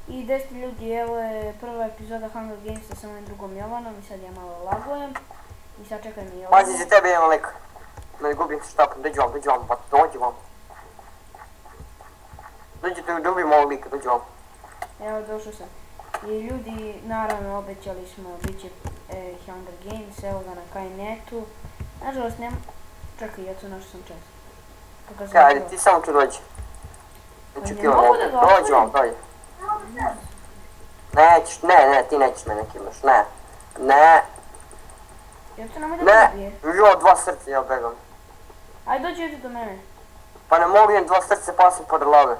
I 10 ljudi, evo je prva epizoda Hunger Gamesa sa mojim drugom Jovanom i sad ja malo lagujem. I sad čekaj mi Jovana. Pazi, za tebe ima lik. Ne gubim se štapom, dođi vam, pa dođi vam. Dođite da ubijemo ovog lika, dođi vam. Evo, došao sam. I ljudi, naravno, obećali smo, bit će Hunger Games, evo ga na Kajnetu. Nažalost, nema... Čekaj, ja tu našao sam čest. Kaj, ajde, ti samo tu dođi. Dođi vam, dođi. Nećeš, ne, ti nećeš mene kimaš, ne. Ne. Jer to nemoj da me ubije. Jo, 2 srca ja begam. Ajde, dođi ovdje do mene. Pa ne mogu, imam 2 srca, pa sam pored lave.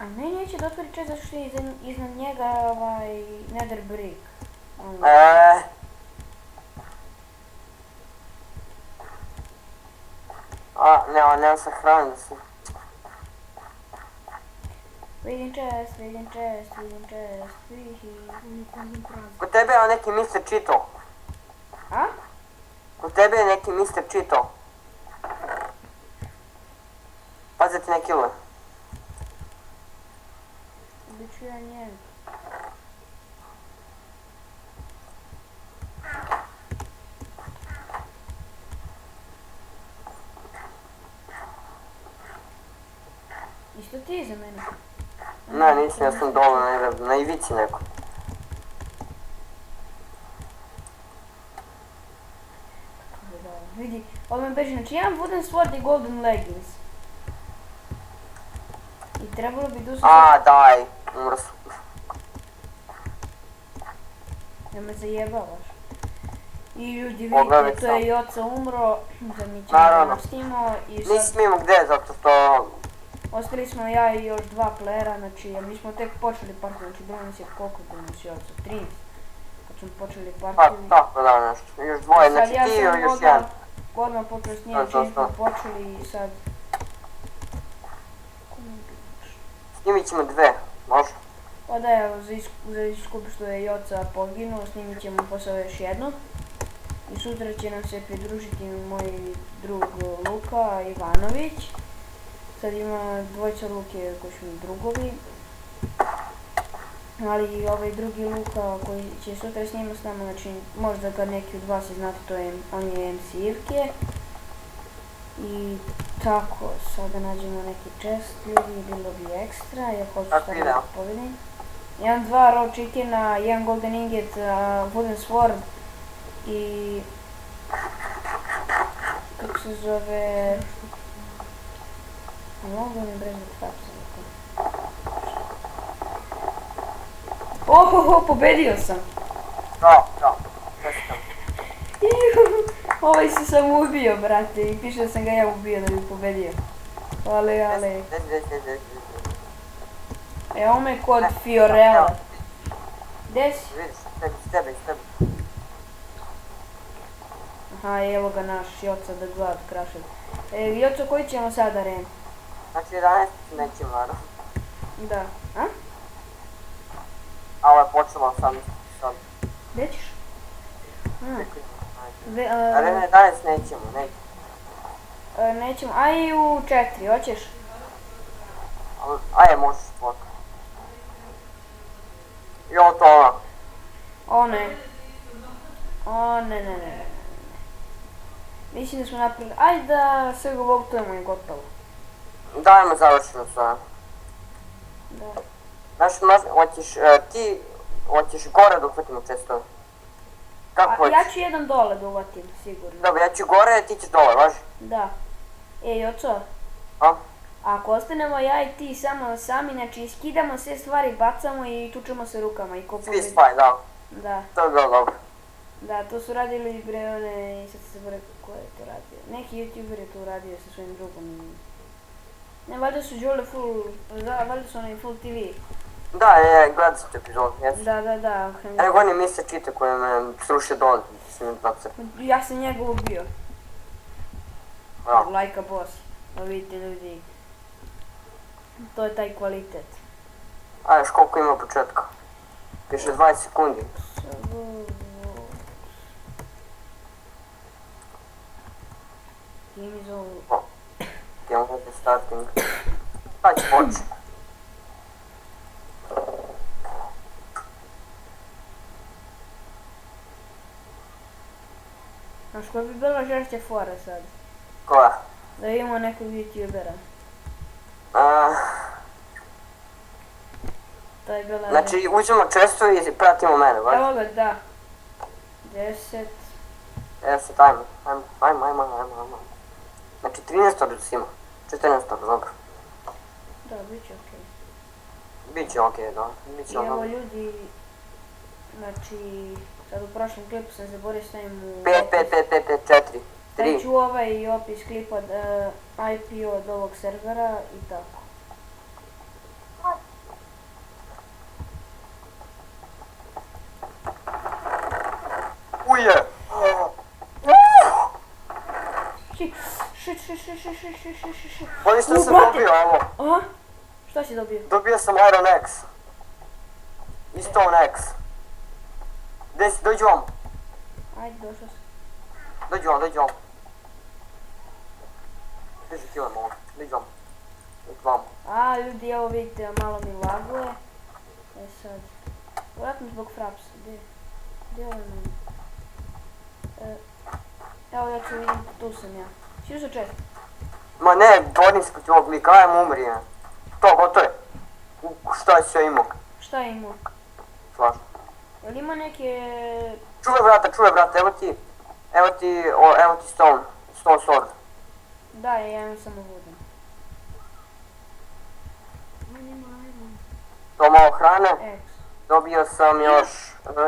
A ne, neće da otvori čest zato što je iznad njega nether brick. Nemam sa hranom se. Vidim čest. Kod tebe je neki Mr. Cheeto. A? Kod tebe je neki Mr. Cheeto. Pazi da ti ne killuje. Biću ja njeg. Isto ti za mene? Ne, nisam, ja sam dole na ivici neko. Vidi, ovo me beži, znači imam wooden sword i golden leggings. I trebalo bi da Daj, umro sam. Ja me zajebavaš. I ljudi vidite, to je Joca umro, sad mi ćemo da napstimo i sad... Nisi mimo gdje, zato što... Ostali smo ja i još 2 playera, znači mi smo tek počeli partiju, znači bilo nas je koliko bilo nas Joca, 13. Kad smo počeli partiju... Pa tako da nešto, još dvoje, znači ti i još jedan. Odmah počeo s njim, čim smo počeli i sad... Snimit ćemo 2, može? Pa da, evo, za iskup što je Joca poginuo, snimit ćemo posao još jednu. I sutra će nam se pridružiti moj drug Luka Ivanović. Sad ima dvojica Luke koji su mi drugovi. Ali i ovaj drugi Luka koji će sutra snimati s nama, znači možda kad neki od vas znate, on je MC Ivke. I tako, sada nađemo neki chest, ljudi, bilo bi ekstra, ja hoću sada da povedim. 1, 2 raw chickena, 1 golden ingot, wooden sword i... Kako se zove... Mogu mi brezati kapsulu. Ohoho, pobedio sam! Da, čestam. Ovaj se sam ubio, brate, i piše da sam ga ja ubio da bi pobedio. Ale. Evo me kod Fiorella. Gdje si? Vidiš, s tebe. Aha, evo ga naš Joca da glad krašen. Joco, koji ćemo sada ren? Znači 11 nećemo, naravno. Da. A? A ovo je počelo sam. Gdje ćeš? Arena 11 nećemo. Nećemo, aj u 4, hoćeš? Ajde, možeš sport. I ovo to ona. Ne. Mislim da smo napravili, ajde da sve ga voltujemo i gotovo. Dajmo završeno sve. Da. Znaš, ti hoćeš gore da uhvatimo čestove. Kako hoćeš? Ja ću jedan dole da uvatim, sigurno. Dobro, ja ću gore, a ti ćeš dole, važi? Da. Joco. A? Ako ostanemo ja i ti sami, znači skidamo sve stvari, bacamo i tučemo se rukama i kopamo. Svi spaj, da. Da. To je bilo dobro. Da, to su radili i sad se zaboravim ko je to radio. Neki youtuber je to radio sa svojim drugom. Ne, valjda su Đole valjda su onaj full TV. Da, gledao sam te epizodu, jesu. Da. Evo on je Mr. Cheetah koji me srušio dole, Ja sam njega ubio. Like a boss. Vidite ljudi. To je taj kvalitet. Ajde, koliko ima početka? Piše 20 sekundi. Game is over. Game of the starting. Sad će početi. Znaš koja bi bila žešća fora sad? Koja? Da imamo nekog youtubera. To je bila... Znači, uđemo često i pratimo mene, baš? Evo ga, da. 10. Ajmo. Znači, 13 orduc ima. 14 dobro. Da, bit će okej. Biće okej, da. Biće I evo ono. ljudi, znači, sad u prošlom klipu sam zaboravio stavim u 5, 4, 3. stavit ću ovaj opis klipa IP od ovog servera i tako. Uje! Shit. Oni što U, sam brate! dobio ovo. Aha, šta si dobio? Dobio sam Iron X. I Stone X. Gdje si, dođi vam. Ajde, došao sam. Dođi vam. Stiži kilam ovo. Dođi vam. A, ljudi, evo vidite, malo mi laguje. E sad, vratno zbog frapsa, gdje je ovaj meni? Evo ja ću vidjeti, tu sam ja. Si uzeo čest? Ma ne, dodim se kod ovog lika, ajmo umri. To, gotovo je. Šta si ja imao? Šta je imao? Svašta. Jel ima neke... Čuvaj brata, evo ti stone sword. Da, ja imam samo vodan. To malo hrane, Ex. dobio sam još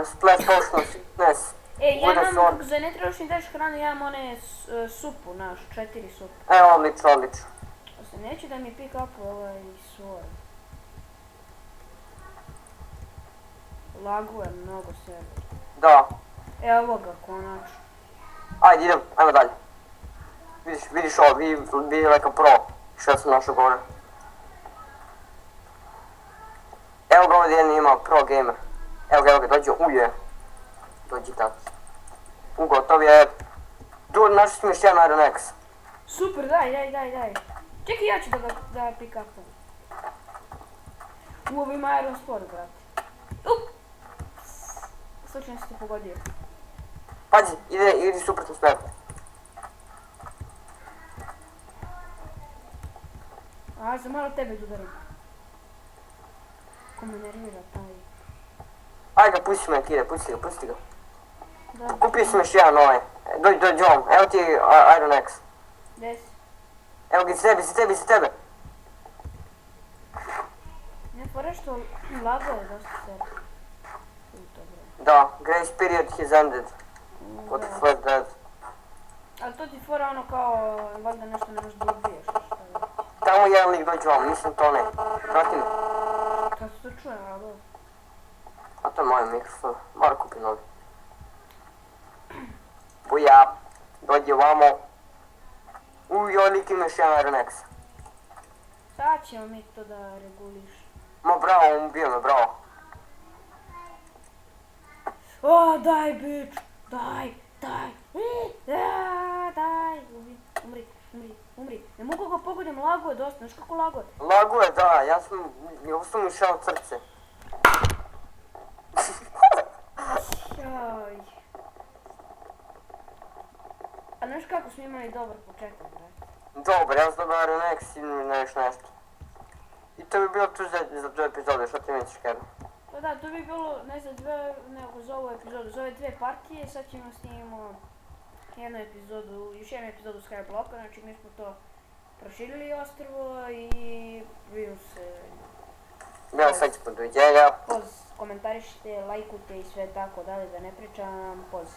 splash potion of sickness. E, ja Wooden imam, sword. kako za ne trebaš mi daš hranu, ja imam one supu, naš, 4 supu. Odlično. Se neće da mi pick up ovaj sword. Laguje mnogo server. Da. Evo ga, konačno. Ajde, ajmo dalje. Vidiš ovo, vidi like a pro. Što sam našao gore. Evo ga ovdje jedan ima pro gamer. Evo ga, dođi, uje. Dođi tako. Gotov je. Našao sam još jedan Iron X. Super, daj. Čekaj, ja ću da pick upam. Ovo ima Iron Sport, brate. Slučajno si te pogodio. Pazi, idi suprotno smjeru. A, za malo tebe udarim. Ko me nervira taj. Ajde ga, pusti me, Kire, pusti ga. Da, Kupio sam još jedan ovaj. Dođi ovom, evo ti Iron X. des. Evo ga iza tebe. Ne fora što laguje dosta server. Da, grace period has ended. What the fuck that? Ali to ti fora ono kao, valjda nešto ne možeš da ubiješ, šta je. Tamo jedan lik dođe ovom, mislim to ne. Prati me. Kad se to čuje, ali dobro. A to je moj mikrofon, mora kupiti novi. Buja, dođi ovamo. Ovaj lik ima još jedan Iron X. Sad ćemo mi to da reguliš. Ma bravo, on ubio me, bravo. O, daj, bitch! Daj! Umri. Ne mogu ga pogodim, laguje dosta, znaš kako laguje? Laguje, da, ja sam ušao od srce. Jaj. A znaš kako smo imali dobar početak, brate? Dobar, ja sam dobio Iron X i još nešto. I to bi bilo tu za 2 epizode, što ti misliš, Kero? Pa da, to bi bilo ne za 2, nego za ovu epizodu. Za ove 2 partije, sad ćemo snimimo još jednu epizodu Skyblocka, znači mi smo to proširili ostrvo i vidim se. Ja, sad ćemo doviđenja. Poz, komentarišite, lajkujte i sve tako dalje, da ne pričam, poz.